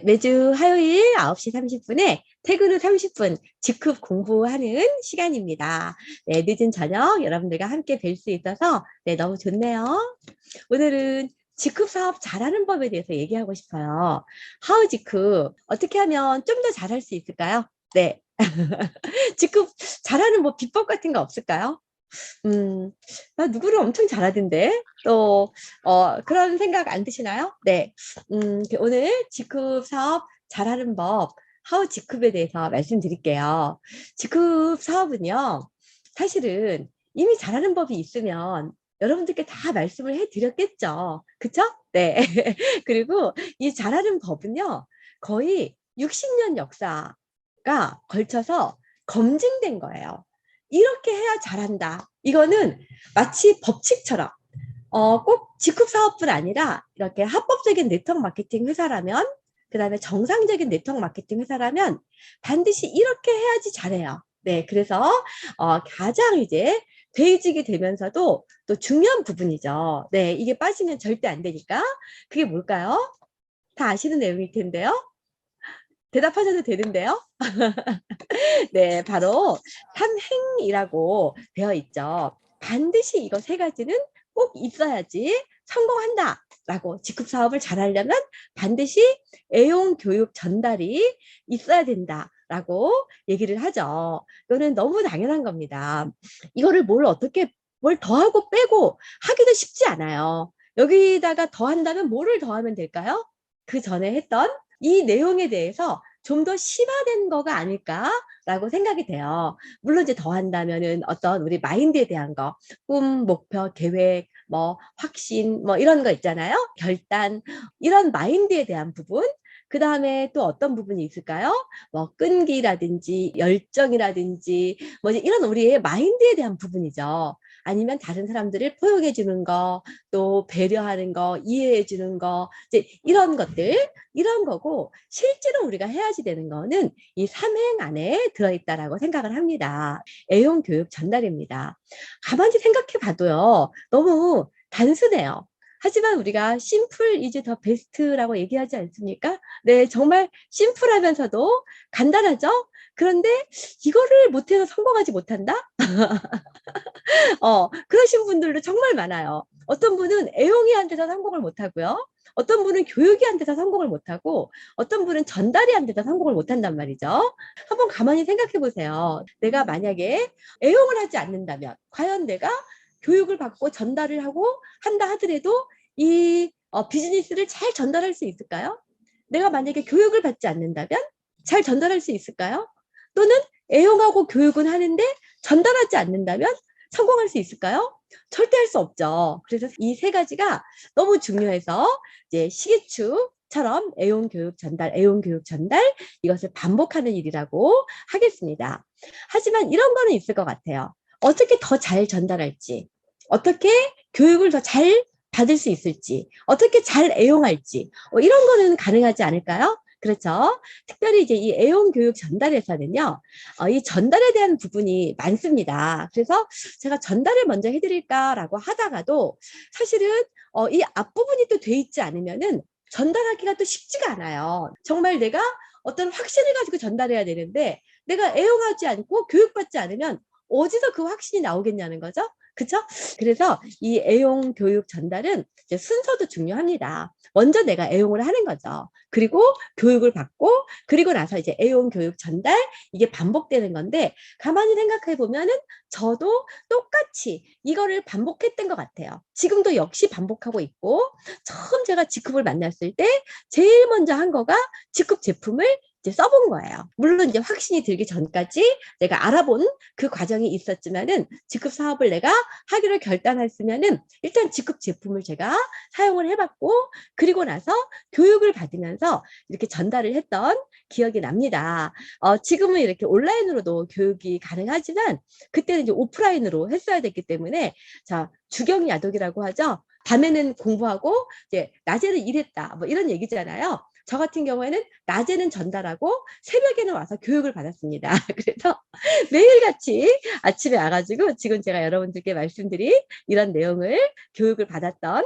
매주 화요일 9시 30분에 퇴근 후 30분 직급 공부하는 시간입니다. 네, 늦은 저녁 여러분들과 함께 뵐 수 있어서 너무 좋네요. 오늘은 직급 사업 잘하는 법에 대해서 얘기하고 싶어요. 하우 직급 어떻게 하면 좀 더 잘할 수 있을까요? 네. 직급 잘하는 뭐 비법 같은 거 없을까요? 나 누구를 엄청 잘하던데? 또, 그런 생각 안 드시나요? 네. 오늘 직급 사업 잘하는 법, 하우 직급에 대해서 말씀드릴게요. 직급 사업은요, 사실은 이미 잘하는 법이 있으면 여러분들께 다 말씀을 해드렸겠죠. 그쵸? 네. 그리고 이 잘하는 법은요, 거의 60년 역사가 걸쳐서 검증된 거예요. 이렇게 해야 잘한다. 이거는 마치 법칙처럼 꼭 직급 사업뿐 아니라 이렇게 합법적인 네트워크 마케팅 회사라면, 그 다음에 정상적인 네트워크 마케팅 회사라면 반드시 이렇게 해야지 잘해요. 네, 그래서 가장 이제 베이직이 되면서도 또 중요한 부분이죠. 네, 이게 빠지면 절대 안 되니까. 그게 뭘까요? 다 아시는 내용일 텐데요. 대답하셔도 되는데요. 네, 바로 삼행이라고 되어 있죠. 반드시 이거 세 가지는 꼭 있어야지 성공한다. 라고 직급 사업을 잘하려면 반드시 애용 교육 전달이 있어야 된다. 라고 얘기를 하죠. 이거는 너무 당연한 겁니다. 이거를 뭘 더하고 빼고 하기도 쉽지 않아요. 여기다가 더한다면 뭐를 더하면 될까요? 그 전에 했던 이 내용에 대해서 좀 더 심화된 거가 아닐까라고 생각이 돼요. 물론 이제 더한다면은 어떤 우리 마인드에 대한 거, 꿈, 목표, 계획, 뭐 확신, 뭐 이런 거 있잖아요. 결단, 이런 마인드에 대한 부분. 그 다음에 또 어떤 부분이 있을까요? 뭐 끈기라든지 열정이라든지 뭐 이런 우리의 마인드에 대한 부분이죠. 아니면 다른 사람들을 포용해 주는 거, 또 배려하는 거, 이해해 주는 거, 이제 이런 것들, 이런 거고, 실제로 우리가 해야지 되는 거는 이 삼행 안에 들어있다라고 생각을 합니다. 애용 교육 전달입니다. 가만히 생각해 봐도요, 너무 단순해요. 하지만 우리가 심플 이즈 더 베스트라고 얘기하지 않습니까? 네, 정말 심플하면서도 간단하죠? 그런데 이거를 못해서 성공하지 못한다? 그러신 분들도 정말 많아요. 어떤 분은 애용이 안 돼서 성공을 못하고요. 어떤 분은 교육이 안 돼서 성공을 못하고, 어떤 분은 전달이 안 돼서 성공을 못한단 말이죠. 한번 가만히 생각해 보세요. 내가 만약에 애용을 하지 않는다면, 과연 내가 교육을 받고 전달을 하고 한다 하더라도 이 비즈니스를 잘 전달할 수 있을까요? 내가 만약에 교육을 받지 않는다면 잘 전달할 수 있을까요? 또는 애용하고 교육은 하는데 전달하지 않는다면 성공할 수 있을까요? 절대 할 수 없죠. 그래서 이 세 가지가 너무 중요해서 이제 시계추처럼 애용 교육 전달 이것을 반복하는 일이라고 하겠습니다. 하지만 이런 거는 있을 것 같아요. 어떻게 더 잘 전달할지, 어떻게 교육을 더 잘 받을 수 있을지, 어떻게 잘 애용할지, 이런 거는 가능하지 않을까요? 그렇죠. 특별히 이제 이 애용 교육 전달에서는요, 이 전달에 대한 부분이 많습니다. 그래서 제가 전달을 먼저 해드릴까라고 하다가도 사실은 이 앞부분이 또 돼 있지 않으면은 전달하기가 또 쉽지가 않아요. 정말 내가 어떤 확신을 가지고 전달해야 되는데 내가 애용하지 않고 교육받지 않으면 어디서 그 확신이 나오겠냐는 거죠. 그쵸? 그래서 이 애용 교육 전달은 이제 순서도 중요합니다. 먼저 내가 애용을 하는 거죠. 그리고 교육을 받고 그리고 나서 이제 애용 교육 전달 이게 반복되는 건데 가만히 생각해 보면은 저도 똑같이 이거를 반복했던 것 같아요. 지금도 역시 반복하고 있고 처음 제가 직급을 만났을 때 제일 먼저 한 거가 직급 제품을 이제 써본 거예요. 물론 이제 확신이 들기 전까지 내가 알아본 그 과정이 있었지만은 직급 사업을 내가 하기로 결단했으면은 일단 직급 제품을 제가 사용을 해봤고 그리고 나서 교육을 받으면서 이렇게 전달을 했던 기억이 납니다. 지금은 이렇게 온라인으로도 교육이 가능하지만 그때는 이제 오프라인으로 했어야 됐기 때문에 자 주경야독이라고 하죠. 밤에는 공부하고 이제 낮에는 일했다 뭐 이런 얘기잖아요. 저 같은 경우에는 낮에는 전달하고 새벽에는 와서 교육을 받았습니다. 그래서 매일같이 아침에 와가지고 지금 제가 여러분들께 말씀드린 이런 내용을 교육을 받았던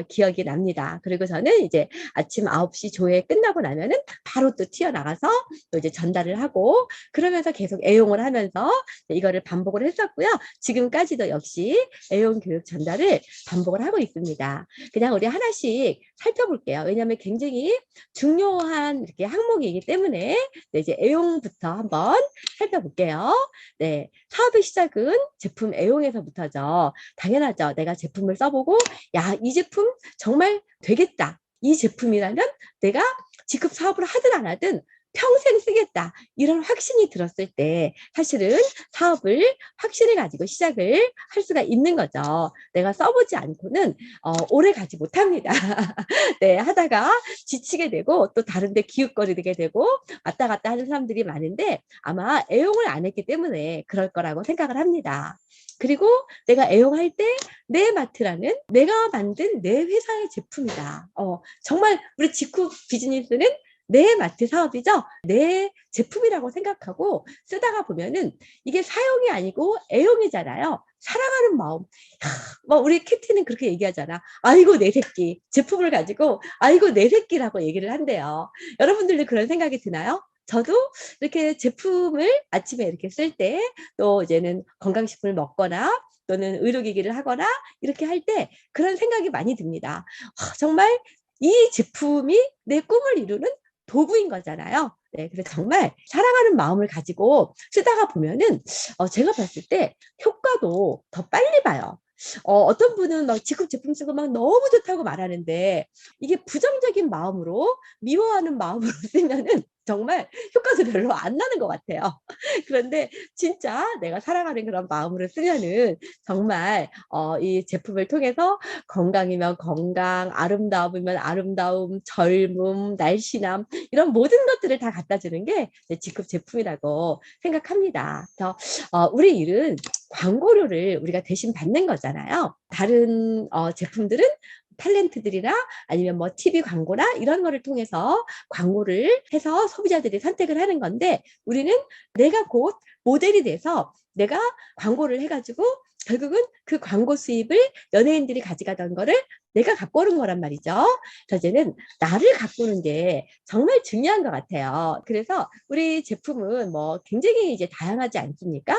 기억이 납니다. 그리고 저는 이제 아침 9시 조회 끝나고 나면은 바로 또 튀어나가서 또 이제 전달을 하고 그러면서 계속 애용을 하면서 이거를 반복을 했었고요. 지금까지도 역시 애용 교육 전달을 반복을 하고 있습니다. 그냥 우리 하나씩 살펴볼게요. 왜냐하면 굉장히 중요한 이렇게 항목이기 때문에 네, 이제 애용부터 한번 살펴볼게요. 네, 사업의 시작은 제품 애용에서부터죠. 당연하죠. 내가 제품을 써보고 야, 이 제품 정말 되겠다. 이 제품이라면 내가 직급 사업을 하든 안 하든 평생 쓰겠다. 이런 확신이 들었을 때 사실은 사업을 확신을 가지고 시작을 할 수가 있는 거죠. 내가 써보지 않고는 오래 가지 못합니다. 네, 하다가 지치게 되고 또 다른 데 기웃거리게 되고 왔다 갔다 하는 사람들이 많은데 아마 애용을 안 했기 때문에 그럴 거라고 생각을 합니다. 그리고 내가 애용할 때 내 마트라는 내가 만든 내 회사의 제품이다. 정말 우리 직구 비즈니스는 내 마트 사업이죠. 내 제품이라고 생각하고 쓰다가 보면은 이게 사용이 아니고 애용이잖아요. 사랑하는 마음. 뭐 우리 큐티는 그렇게 얘기하잖아. 아이고 내 새끼. 제품을 가지고 아이고 내 새끼라고 얘기를 한대요. 여러분들도 그런 생각이 드나요? 저도 이렇게 제품을 아침에 이렇게 쓸 때 또 이제는 건강식품을 먹거나 또는 의료기기를 하거나 이렇게 할 때 그런 생각이 많이 듭니다. 정말 이 제품이 내 꿈을 이루는 도구인 거잖아요. 네, 그래서 정말 사랑하는 마음을 가지고 쓰다가 보면은 제가 봤을 때 효과도 더 빨리 봐요. 어떤 분은 막 직급 제품 쓰고 막 너무 좋다고 말하는데 이게 부정적인 마음으로 미워하는 마음으로 쓰면은 정말 효과도 별로 안 나는 것 같아요. 그런데 진짜 내가 사랑하는 그런 마음으로 쓰면은 정말 이 제품을 통해서 건강이면 건강, 아름다움이면 아름다움, 젊음, 날씬함 이런 모든 것들을 다 갖다 주는 게 직급 제품이라고 생각합니다. 그래서 우리 일은 광고료를 우리가 대신 받는 거잖아요. 다른 제품들은 탤런트들이나 아니면 뭐 TV 광고나 이런 거를 통해서 광고를 해서 소비자들이 선택을 하는 건데 우리는 내가 곧 모델이 돼서 내가 광고를 해가지고 결국은 그 광고 수입을 연예인들이 가져가던 거를 내가 갖고 오는 거란 말이죠. 그래서 이제는 나를 가꾸는 게 정말 중요한 것 같아요. 그래서 우리 제품은 뭐 굉장히 이제 다양하지 않습니까?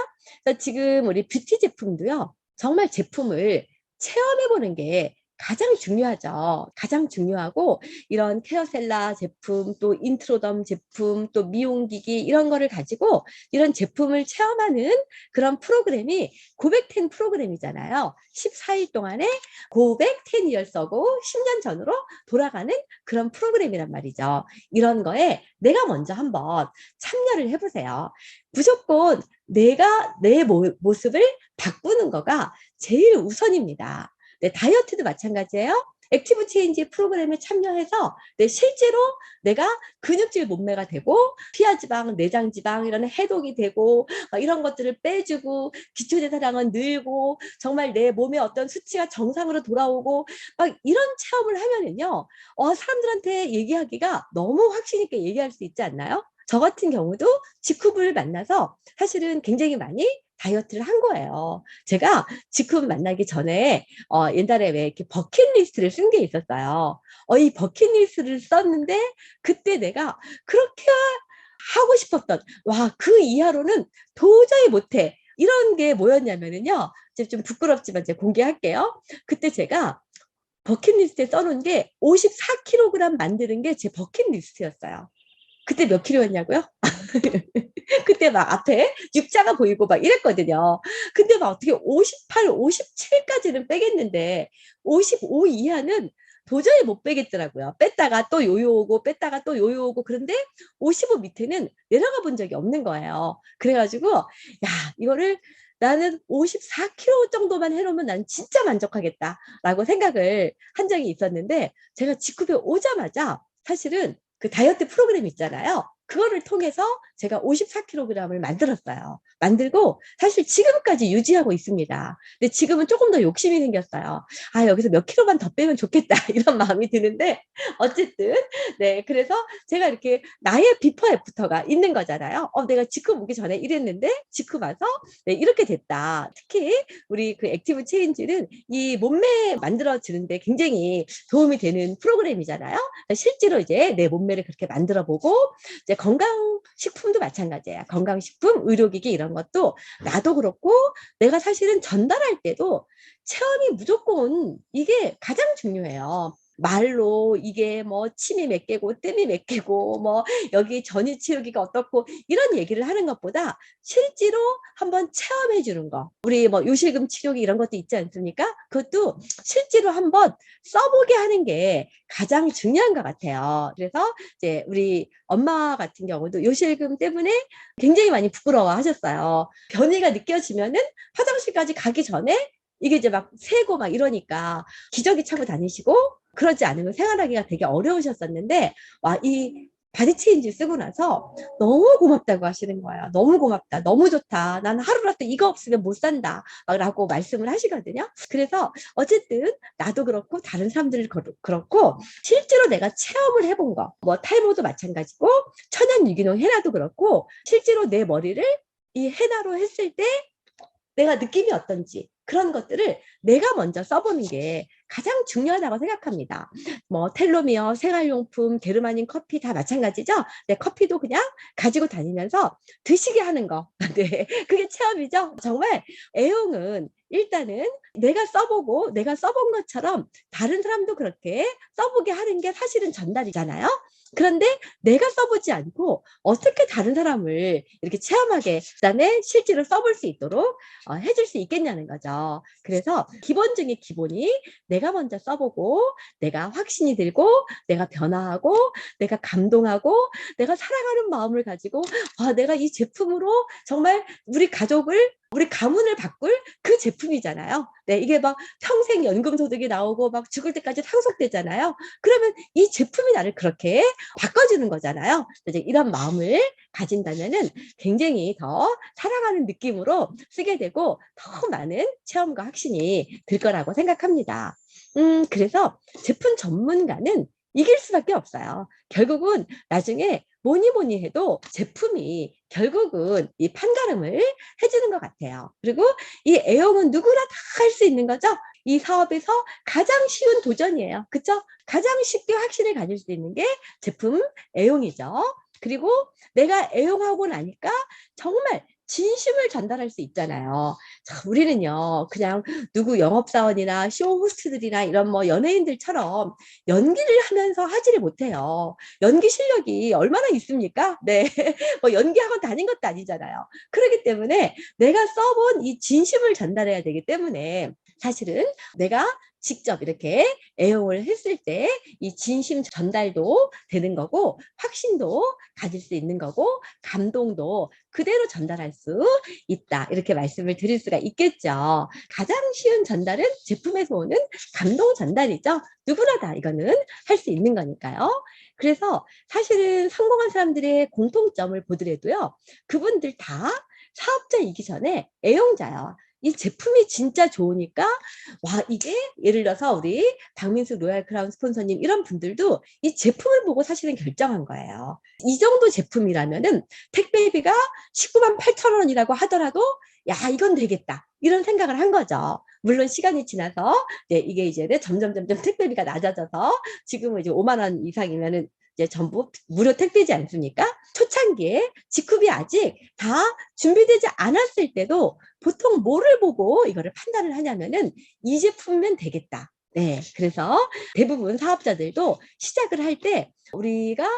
그래서 지금 우리 뷰티 제품도요. 정말 제품을 체험해보는 게 가장 중요하죠. 가장 중요하고 이런 케어셀라 제품, 또 인트로덤 제품, 또 미용기기 이런 거를 가지고 이런 제품을 체험하는 그런 프로그램이 고백10 프로그램이잖아요. 14일 동안에 고백 10이어서고 10년 전으로 돌아가는 그런 프로그램이란 말이죠. 이런 거에 내가 먼저 한번 참여를 해보세요. 무조건 내가 내 모습을 바꾸는 거가 제일 우선입니다. 네, 다이어트도 마찬가지예요. 액티브 체인지 프로그램에 참여해서 실제로 내가 근육질 몸매가 되고 피하지방, 내장지방 이런 해독이 되고 이런 것들을 빼주고 기초대사량은 늘고 정말 내 몸의 어떤 수치가 정상으로 돌아오고 막 이런 체험을 하면은요 사람들한테 얘기하기가 너무 확신 있게 얘기할 수 있지 않나요? 저 같은 경우도 직후를 만나서 사실은 굉장히 많이 다이어트를 한 거예요. 제가 직후 만나기 전에 옛날에 왜 이렇게 버킷리스트를 쓴 게 있었어요. 이 버킷리스트를 썼는데 그때 내가 그렇게 하고 싶었던 와, 그 이하로는 도저히 못해. 이런 게 뭐였냐면은요. 좀 부끄럽지만 제가 공개할게요. 그때 제가 버킷리스트에 써놓은 게 54kg 만드는 게 제 버킷리스트였어요. 그때 몇 킬로였냐고요? 그때 막 앞에 육자가 보이고 막 이랬거든요. 근데 막 어떻게 58, 57까지는 빼겠는데 55 이하는 도저히 못 빼겠더라고요. 뺐다가 또 요요 오고 뺐다가 또 요요 오고 그런데 55 밑에는 내려가 본 적이 없는 거예요. 그래가지고 야 이거를 나는 54kg 정도만 해놓으면 난 진짜 만족하겠다라고 생각을 한 적이 있었는데 제가 직급에 오자마자 사실은 그 다이어트 프로그램 있잖아요. 그거를 통해서 제가 54kg을 만들었어요. 만들고 사실 지금까지 유지하고 있습니다. 근데 지금은 조금 더 욕심이 생겼어요. 아, 여기서 몇 킬로만 더 빼면 좋겠다. 이런 마음이 드는데 어쨌든 네, 그래서 제가 이렇게 나의 비포 애프터가 있는 거잖아요. 내가 직급 오기 전에 이랬는데 직급 와서 네, 이렇게 됐다. 특히 우리 그 액티브 체인지는 이 몸매 만들어지는데 굉장히 도움이 되는 프로그램이잖아요. 실제로 이제 내 몸매를 그렇게 만들어 보고 이제 건강식품도 마찬가지예요. 건강식품, 의료기기 이런 것도 나도 그렇고 내가 사실은 전달할 때도 체험이 무조건 이게 가장 중요해요. 말로 이게 뭐 침이 몇 개고 뜸이 몇 개고 뭐 여기 전이 치우기가 어떻고 이런 얘기를 하는 것보다 실제로 한번 체험해 주는 거. 우리 뭐 요실금 치료기 이런 것도 있지 않습니까? 그것도 실제로 한번 써보게 하는 게 가장 중요한 것 같아요. 그래서 이제 우리 엄마 같은 경우도 요실금 때문에 굉장히 많이 부끄러워 하셨어요. 변이가 느껴지면은 화장실까지 가기 전에 이게 이제 막 새고 막 이러니까 기저귀 차고 다니시고 그러지 않으면 생활하기가 되게 어려우셨었는데 와, 이 바디 체인지 쓰고 나서 너무 고맙다고 하시는 거예요. 너무 고맙다. 너무 좋다. 나는 하루라도 이거 없으면 못 산다. 라고 말씀을 하시거든요. 그래서 어쨌든 나도 그렇고 다른 사람들 그렇고 실제로 내가 체험을 해본 거, 뭐 탈모도 마찬가지고 천연 유기농 헤나도 그렇고 실제로 내 머리를 이 헤나로 했을 때 내가 느낌이 어떤지 그런 것들을 내가 먼저 써보는 게 가장 중요하다고 생각합니다. 뭐 텔로미어, 생활용품, 게르마닌 커피 다 마찬가지죠. 네, 커피도 그냥 가지고 다니면서 드시게 하는 거. 네, 그게 체험이죠. 정말 애용은 일단은 내가 써보고 내가 써본 것처럼 다른 사람도 그렇게 써보게 하는 게 사실은 전달이잖아요. 그런데 내가 써보지 않고 어떻게 다른 사람을 이렇게 체험하게 그다음에 실제로 써볼 수 있도록 해줄 수 있겠냐는 거죠. 그래서 기본 중에 기본이 내가 먼저 써보고 내가 확신이 들고 내가 변화하고 내가 감동하고 내가 사랑하는 마음을 가지고 내가 이 제품으로 정말 우리 가족을 우리 가문을 바꿀 그 제품이잖아요. 네, 이게 막 평생 연금소득이 나오고 막 죽을 때까지 상속되잖아요. 그러면 이 제품이 나를 그렇게 바꿔주는 거잖아요. 이제 이런 마음을 가진다면은 굉장히 더 사랑하는 느낌으로 쓰게 되고 더 많은 체험과 확신이 들 거라고 생각합니다. 그래서 제품 전문가는 이길 수밖에 없어요. 결국은 나중에 뭐니 해도 제품이 결국은 이 판가름을 해주는 것 같아요. 그리고 이 애용은 누구나 다 할 수 있는 거죠. 이 사업에서 가장 쉬운 도전이에요. 그쵸? 가장 쉽게 확신을 가질 수 있는 게 제품 애용이죠. 그리고 내가 애용하고 나니까 정말 진심을 전달할 수 있잖아요. 자, 우리는요, 그냥 누구 영업사원이나 쇼호스트들이나 이런 뭐 연예인들처럼 연기를 하면서 하지를 못해요. 연기 실력이 얼마나 있습니까? 네. 뭐 연기학원 다닌 것도 아니잖아요. 그렇기 때문에 내가 써본 이 진심을 전달해야 되기 때문에 사실은 내가 직접 이렇게 애용을 했을 때 이 진심 전달도 되는 거고 확신도 가질 수 있는 거고 감동도 그대로 전달할 수 있다. 이렇게 말씀을 드릴 수가 있겠죠. 가장 쉬운 전달은 제품에서 오는 감동 전달이죠. 누구나 다 이거는 할 수 있는 거니까요. 그래서 사실은 성공한 사람들의 공통점을 보더라도요. 그분들 다 사업자이기 전에 애용자예요. 이 제품이 진짜 좋으니까 와, 이게 예를 들어서 우리 박민수 로얄 크라운 스폰서님 이런 분들도 이 제품을 보고 사실은 결정한 거예요. 이 정도 제품이라면은 택배비가 19만 8천 원이라고 하더라도 야, 이건 되겠다. 이런 생각을 한 거죠. 물론 시간이 지나서 이게 이제 점점 택배비가 낮아져서 지금은 이제 5만 원 이상이면은 이제 전부 무료 택배지 않습니까? 초창기에 직급이 아직 다 준비되지 않았을 때도 보통 뭐를 보고 이거를 판단을 하냐면은 이 제품이면 되겠다. 네, 그래서 대부분 사업자들도 시작을 할 때 우리가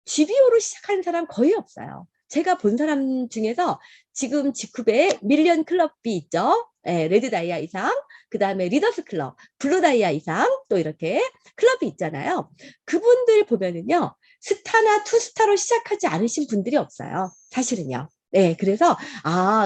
GBO로 시작하는 사람 거의 없어요. 제가 본 사람 중에서 지금 직급에 밀리언 클럽비 있죠. 네, 레드 다이아 이상, 그 다음에 리더스 클럽, 블루 다이아 이상 또 이렇게 클럽이 있잖아요. 그분들 보면은요. 스타나 투스타로 시작하지 않으신 분들이 없어요. 사실은요. 네, 그래서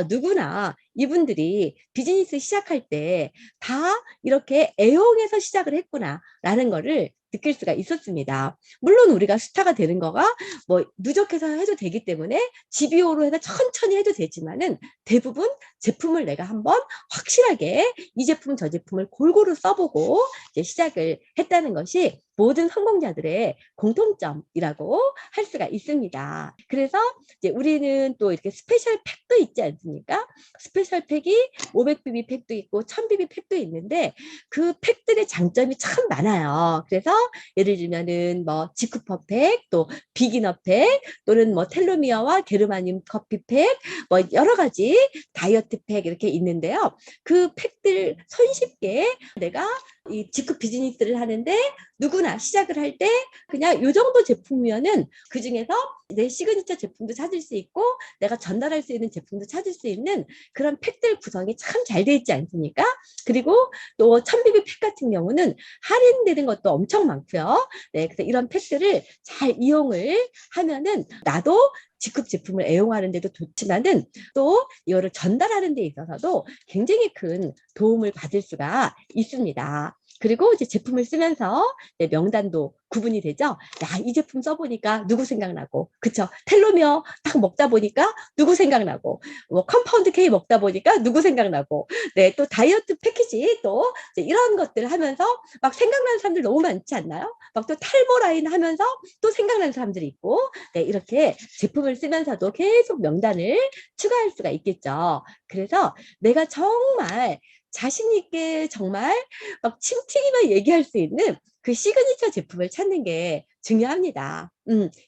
누구나 이분들이 비즈니스 시작할 때 다 이렇게 애용해서 시작을 했구나라는 거를 느낄 수가 있었습니다. 물론 우리가 스타가 되는 거가 뭐 누적해서 해도 되기 때문에 GBO로 해서 천천히 해도 되지만은 대부분 제품을 내가 한번 확실하게 이 제품 저 제품을 골고루 써보고 이제 시작을 했다는 것이 모든 성공자들의 공통점이라고 할 수가 있습니다. 그래서 이제 우리는 또 이렇게 스페셜 팩도 있지 않습니까? 스페셜 팩이 500BB 팩도 있고 1000BB 팩도 있는데 그 팩들의 장점이 참 많아요. 그래서 예를 들면은 뭐 지쿠퍼 팩, 또 비기너 팩, 또는 뭐 텔로미어와 게르마늄 커피 팩, 뭐 여러 가지 다이어트 팩 이렇게 있는데요. 그 팩들 손쉽게 내가 이 직급 비즈니스를 하는데 누구나 시작을 할 때 그냥 요 정도 제품이면은 그 중에서 내 시그니처 제품도 찾을 수 있고 내가 전달할 수 있는 제품도 찾을 수 있는 그런 팩들 구성이 참 잘 돼 있지 않습니까? 그리고 또 1000BB 팩 같은 경우는 할인되는 것도 엄청 많고요. 네, 그래서 이런 팩들을 잘 이용을 하면은 나도 직급 제품을 애용하는 데도 좋지만은 또 이거를 전달하는 데 있어서도 굉장히 큰 도움을 받을 수가 있습니다. 그리고 이제 제품을 쓰면서 명단도 구분이 되죠. 야, 이 제품 써보니까 누구 생각나고, 그쵸? 텔로미어 딱 먹다 보니까 누구 생각나고, 뭐 컴파운드 K 먹다 보니까 누구 생각나고, 네, 또 다이어트 패키지 또 이런 것들 하면서 막 생각나는 사람들 너무 많지 않나요? 막 또 탈모 라인 하면서 또 생각나는 사람들이 있고, 네, 이렇게 제품을 쓰면서도 계속 명단을 추가할 수가 있겠죠. 그래서 내가 정말 자신 있게 정말 막 침튀기만 얘기할 수 있는 그 시그니처 제품을 찾는 게 중요합니다.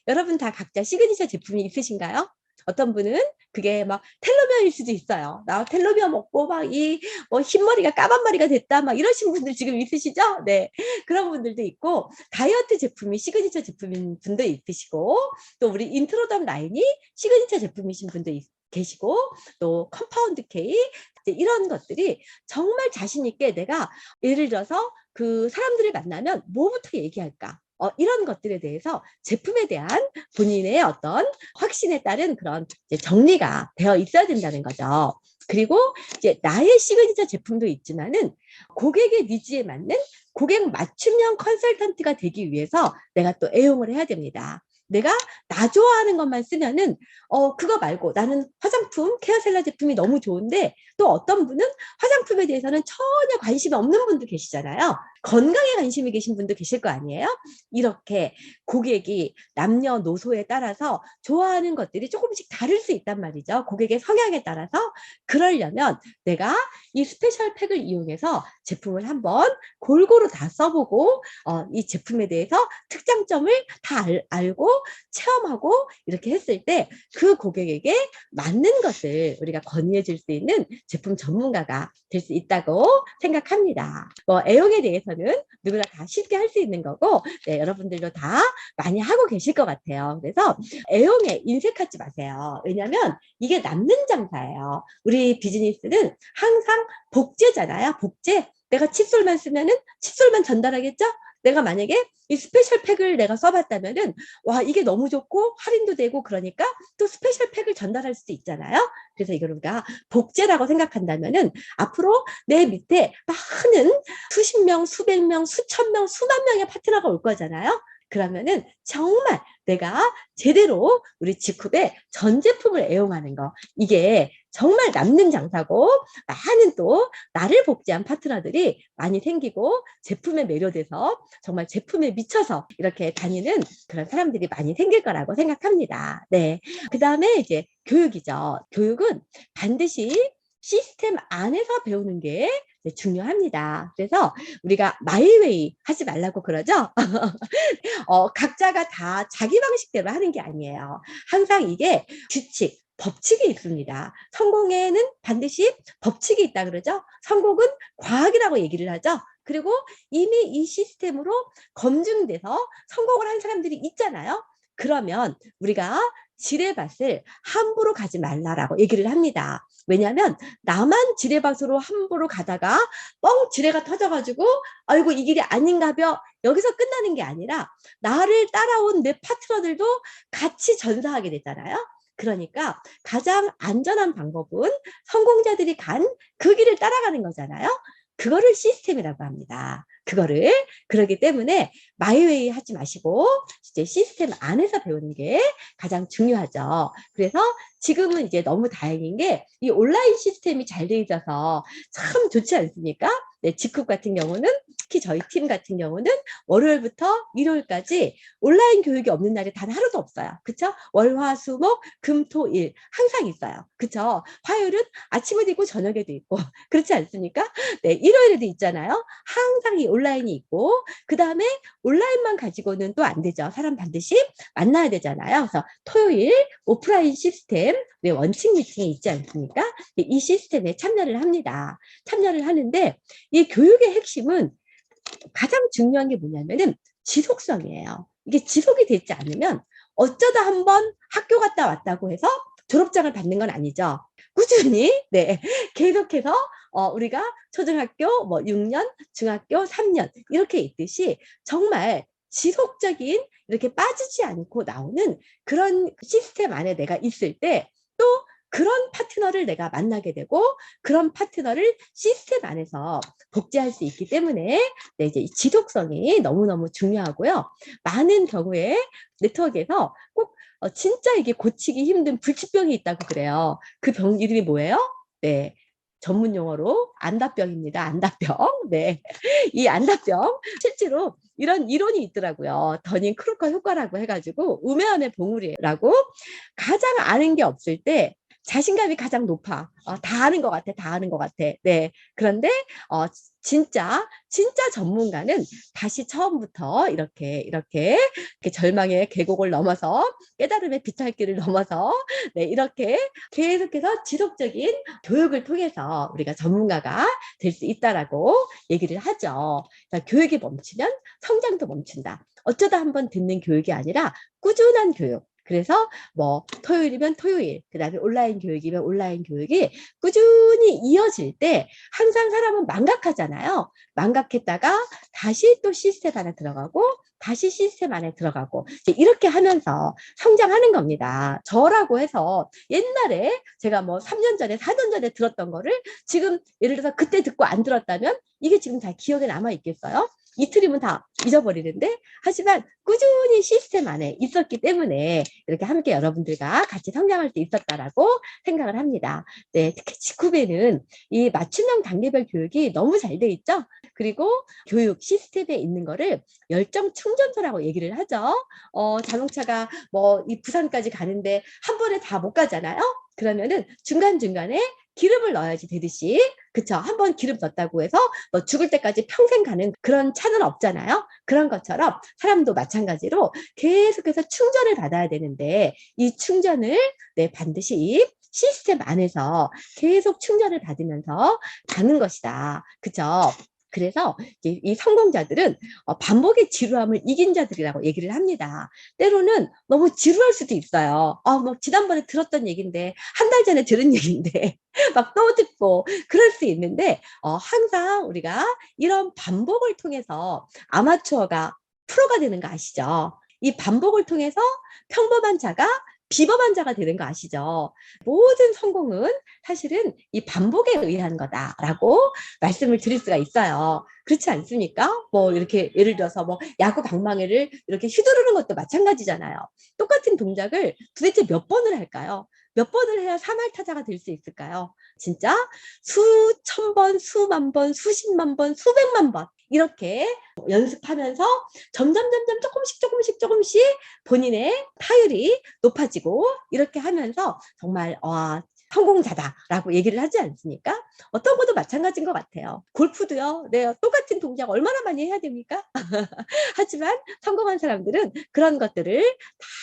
여러분 다 각자 시그니처 제품이 있으신가요? 어떤 분은 그게 막 텔로미어일 수도 있어요. 나 텔로미어 먹고 막 이 뭐 흰머리가 까만 머리가 됐다 막 이러신 분들 지금 있으시죠? 네. 그런 분들도 있고 다이어트 제품이 시그니처 제품인 분도 있으시고 또 우리 인트로덤 라인이 시그니처 제품이신 분도 계시고 또 컴파운드 K 이런 것들이 정말 자신 있게 내가 예를 들어서 그 사람들을 만나면 뭐부터 얘기할까? 이런 것들에 대해서 제품에 대한 본인의 어떤 확신에 따른 그런 정리가 되어 있어야 된다는 거죠. 그리고 이제 나의 시그니처 제품도 있지만은 고객의 니즈에 맞는 고객 맞춤형 컨설턴트가 되기 위해서 내가 또 애용을 해야 됩니다. 내가 나 좋아하는 것만 쓰면은 그거 말고 나는 화장품 케어셀라 제품이 너무 좋은데 또 어떤 분은 화장품에 대해서는 전혀 관심이 없는 분도 계시잖아요. 건강에 관심이 계신 분도 계실 거 아니에요? 이렇게 고객이 남녀노소에 따라서 좋아하는 것들이 조금씩 다를 수 있단 말이죠. 고객의 성향에 따라서. 그러려면 내가 이 스페셜 팩을 이용해서 제품을 한번 골고루 다 써보고 이 제품에 대해서 특장점을 다 알고 체험하고 이렇게 했을 때 그 고객에게 맞는 것을 우리가 건의해 줄 수 있는 제품 전문가가 될 수 있다고 생각합니다. 뭐 애용에 대해서는 누구나 다 쉽게 할 수 있는 거고 네, 여러분들도 다 많이 하고 계실 것 같아요. 그래서 애용에 인색하지 마세요. 왜냐하면 이게 남는 장사예요. 우리 비즈니스는 항상 복제잖아요. 복제. 내가 칫솔만 쓰면은 칫솔만 전달하겠죠? 내가 만약에 이 스페셜 팩을 내가 써봤다면은 와 이게 너무 좋고 할인도 되고 그러니까 또 스페셜 팩을 전달할 수도 있잖아요. 그래서 이걸 우리가 복제라고 생각한다면은 앞으로 내 밑에 많은 수십 명, 수백 명, 수천 명, 수만 명의 파트너가 올 거잖아요. 그러면은 정말 내가 제대로 우리 지쿱의 전 제품을 애용하는 거 이게 정말 남는 장사고 많은 또 나를 복제한 파트너들이 많이 생기고 제품에 매료돼서 정말 제품에 미쳐서 이렇게 다니는 그런 사람들이 많이 생길 거라고 생각합니다. 네. 그 다음에 이제 교육이죠. 교육은 반드시 시스템 안에서 배우는 게 중요합니다. 그래서 우리가 마이웨이 하지 말라고 그러죠. 각자가 다 자기 방식대로 하는 게 아니에요. 항상 이게 규칙, 법칙이 있습니다. 성공에는 반드시 법칙이 있다 그러죠. 성공은 과학이라고 얘기를 하죠. 그리고 이미 이 시스템으로 검증돼서 성공을 한 사람들이 있잖아요. 그러면 우리가 지뢰밭을 함부로 가지 말라라고 얘기를 합니다. 왜냐하면 나만 지뢰밭으로 함부로 가다가 뻥 지뢰가 터져가지고 아이고 이 길이 아닌가벼 여기서 끝나는 게 아니라 나를 따라온 내 파트너들도 같이 전사하게 되잖아요. 그러니까 가장 안전한 방법은 성공자들이 간 그 길을 따라가는 거잖아요. 그거를 시스템이라고 합니다. 그거를. 그러기 때문에 마이웨이 하지 마시고 이제 시스템 안에서 배우는 게 가장 중요하죠. 그래서 지금은 이제 너무 다행인 게 이 온라인 시스템이 잘 돼 있어서 참 좋지 않습니까? 네, 직급 같은 경우는 특히 저희 팀 같은 경우는 월요일부터 일요일까지 온라인 교육이 없는 날이 단 하루도 없어요. 그쵸? 월, 화, 수, 목, 금, 토, 일 항상 있어요. 그쵸? 화요일은 아침에도 있고 저녁에도 있고 그렇지 않습니까? 네, 일요일에도 있잖아요. 항상 이 온라인이 있고 그 다음에 온라인만 가지고는 또 안 되죠. 사람 반드시 만나야 되잖아요. 그래서 토요일 오프라인 시스템 네, 원칙 미팅이 있지 않습니까? 이 시스템에 참여를 합니다. 참여를 하는데 이 교육의 핵심은 가장 중요한 게 뭐냐면은 지속성이에요. 이게 지속이 되지 않으면 어쩌다 한번 학교 갔다 왔다고 해서 졸업장을 받는 건 아니죠. 꾸준히 네 계속해서 우리가 초등학교 뭐 6년, 중학교 3년 이렇게 있듯이 정말 지속적인 이렇게 빠지지 않고 나오는 그런 시스템 안에 내가 있을 때 또 그런 파트너를 내가 만나게 되고 그런 파트너를 시스템 안에서 복제할 수 있기 때문에 네, 이제 이 지속성이 너무너무 중요하고요. 많은 경우에 네트워크에서 꼭 진짜 이게 고치기 힘든 불치병이 있다고 그래요. 그 병 이름이 뭐예요? 네. 전문 용어로 안다병입니다. 안다병. 네. 이 안다병 실제로 이런 이론이 있더라고요. 더닝 크루커 효과라고 해가지고 우매함의 봉우리라고 가장 아는 게 없을 때 자신감이 가장 높아. 다 아는 것 같아, 다 아는 것 같아. 네. 그런데, 진짜 전문가는 다시 처음부터 이렇게 절망의 계곡을 넘어서 깨달음의 비탈길을 넘어서, 네, 이렇게 계속해서 지속적인 교육을 통해서 우리가 전문가가 될 수 있다라고 얘기를 하죠. 그러니까 교육이 멈추면 성장도 멈춘다. 어쩌다 한번 듣는 교육이 아니라 꾸준한 교육. 그래서 뭐 토요일이면 토요일, 그다음에 온라인 교육이면 온라인 교육이 꾸준히 이어질 때 항상 사람은 망각하잖아요. 망각했다가 다시 또 시스템 안에 들어가고 다시 시스템 안에 들어가고 이렇게 하면서 성장하는 겁니다. 저라고 해서 옛날에 제가 뭐 3년 전에 4년 전에 들었던 거를 지금 예를 들어서 그때 듣고 안 들었다면 이게 지금 다 기억에 남아 있겠어요? 이틀이면 다 잊어버리는데 하지만 꾸준히 시스템 안에 있었기 때문에 이렇게 함께 여러분들과 같이 성장할 수 있었다라고 생각을 합니다. 네, 특히 직후배는 이 맞춤형 단계별 교육이 너무 잘 돼 있죠. 그리고 교육 시스템에 있는 거를 열정 충전소라고 얘기를 하죠. 자동차가 뭐 이 부산까지 가는데 한 번에 다 못 가잖아요. 그러면은 중간중간에 기름을 넣어야지 되듯이 그쵸? 한 번 기름 넣었다고 해서 뭐 죽을 때까지 평생 가는 그런 차는 없잖아요. 그런 것처럼 사람도 마찬가지로 계속해서 충전을 받아야 되는데 이 충전을 네, 반드시 시스템 안에서 계속 충전을 받으면서 가는 것이다. 그쵸? 그래서 이 성공자들은 반복의 지루함을 이긴 자들이라고 얘기를 합니다. 때로는 너무 지루할 수도 있어요. 뭐 지난번에 들었던 얘기인데 한 달 전에 들은 얘기인데 막 또 듣고 그럴 수 있는데 항상 우리가 이런 반복을 통해서 아마추어가 프로가 되는 거 아시죠? 이 반복을 통해서 평범한 자가 비범한 자가 되는 거 아시죠? 모든 성공은 사실은 이 반복에 의한 거다라고 말씀을 드릴 수가 있어요. 그렇지 않습니까? 뭐 이렇게 예를 들어서 뭐 야구 방망이를 이렇게 휘두르는 것도 마찬가지잖아요. 똑같은 동작을 도대체 몇 번을 할까요? 몇 번을 해야 3할 타자가 될 수 있을까요? 진짜 수천 번, 수만 번, 수십만 번, 수백만 번 이렇게 연습하면서 점점 조금씩 본인의 타율이 높아지고 이렇게 하면서 정말 성공자다라고 얘기를 하지 않습니까? 어떤 것도 마찬가지인 것 같아요. 골프도요. 네, 똑같은 동작 얼마나 많이 해야 됩니까? 하지만 성공한 사람들은 그런 것들을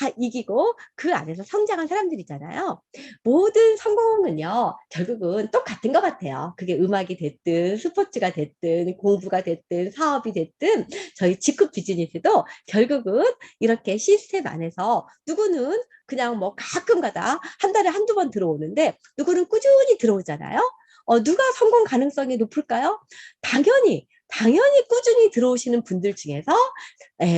다 이기고 그 안에서 성장한 사람들이잖아요. 모든 성공은요, 결국은 똑같은 것 같아요. 그게 음악이 됐든 스포츠가 됐든 공부가 됐든 사업이 됐든 저희 직급 비즈니스도 결국은 이렇게 시스템 안에서 누구는 그냥 뭐 가끔 가다 한 달에 한두 번 들어오는데 누구는 꾸준히 들어오잖아요. 누가 성공 가능성이 높을까요? 당연히 꾸준히 들어오시는 분들 중에서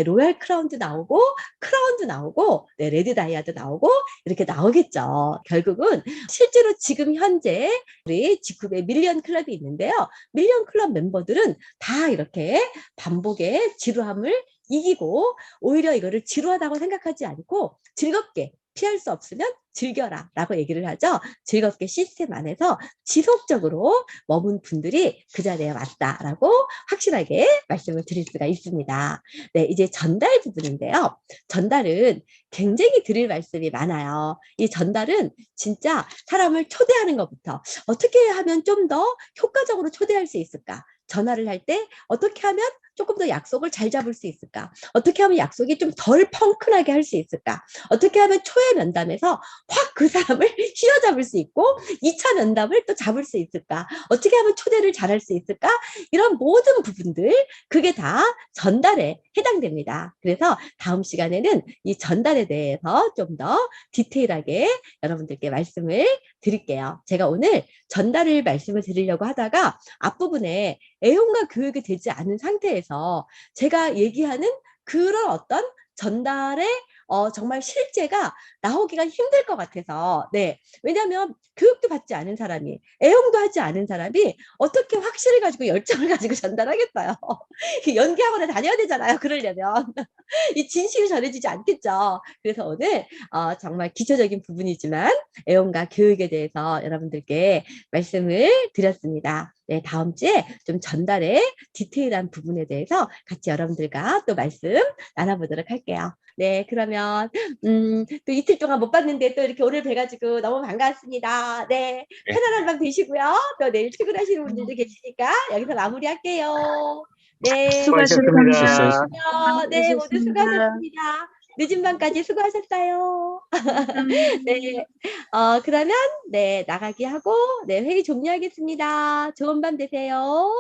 로얄 크라운도 나오고 크라운도 나오고 레드 다이아도 나오고 이렇게 나오겠죠. 결국은 실제로 지금 현재 우리 G컵의 밀리언 클럽이 있는데요. 밀리언 클럽 멤버들은 다 이렇게 반복의 지루함을 이기고 오히려 이거를 지루하다고 생각하지 않고 즐겁게 피할 수 없으면 즐겨라 라고 얘기를 하죠. 즐겁게 시스템 안에서 지속적으로 머문 분들이 그 자리에 왔다라고 확실하게 말씀을 드릴 수가 있습니다. 네, 이제 전달 부분인데요. 전달은 굉장히 드릴 말씀이 많아요. 이 전달은 진짜 사람을 초대하는 것부터 어떻게 하면 좀 더 효과적으로 초대할 수 있을까? 전화를 할 때 어떻게 하면 조금 더 약속을 잘 잡을 수 있을까? 어떻게 하면 약속이 좀 덜 펑크나게 할 수 있을까? 어떻게 하면 초회 면담에서 확 그 사람을 휘어잡을 수 있고 2차 면담을 또 잡을 수 있을까? 어떻게 하면 초대를 잘할 수 있을까? 이런 모든 부분들 그게 다 전달에 해당됩니다. 그래서 다음 시간에는 이 전달에 대해서 좀 더 디테일하게 여러분들께 말씀을 드릴게요. 제가 오늘 전달을 말씀을 드리려고 하다가 앞부분에 애용과 교육이 되지 않은 상태에서 제가 얘기하는 그런 어떤 전달의 정말 실제가 나오기가 힘들 것 같아서 네, 왜냐하면 교육도 받지 않은 사람이 애용도 하지 않은 사람이 어떻게 확실히 가지고 열정을 가지고 전달하겠어요. 연기학원에 다녀야 되잖아요. 그러려면 이 진실이 전해지지 않겠죠. 그래서 오늘 정말 기초적인 부분이지만 애용과 교육에 대해서 여러분들께 말씀을 드렸습니다. 네, 다음 주에 좀 전달의 디테일한 부분에 대해서 같이 여러분들과 또 말씀 나눠보도록 할게요. 네, 그러면 또 이틀 동안 못 봤는데 또 이렇게 오늘 뵈가지고 너무 반갑습니다. 네, 편안한 밤 되시고요. 또 내일 출근하시는 분들도 계시니까 여기서 마무리할게요. 네, 수고하셨습니다. 네, 모두 수고하셨습니다. 늦은 밤까지 수고하셨어요. 네, 그러면 네 나가기 하고 네 회의 종료하겠습니다. 좋은 밤 되세요.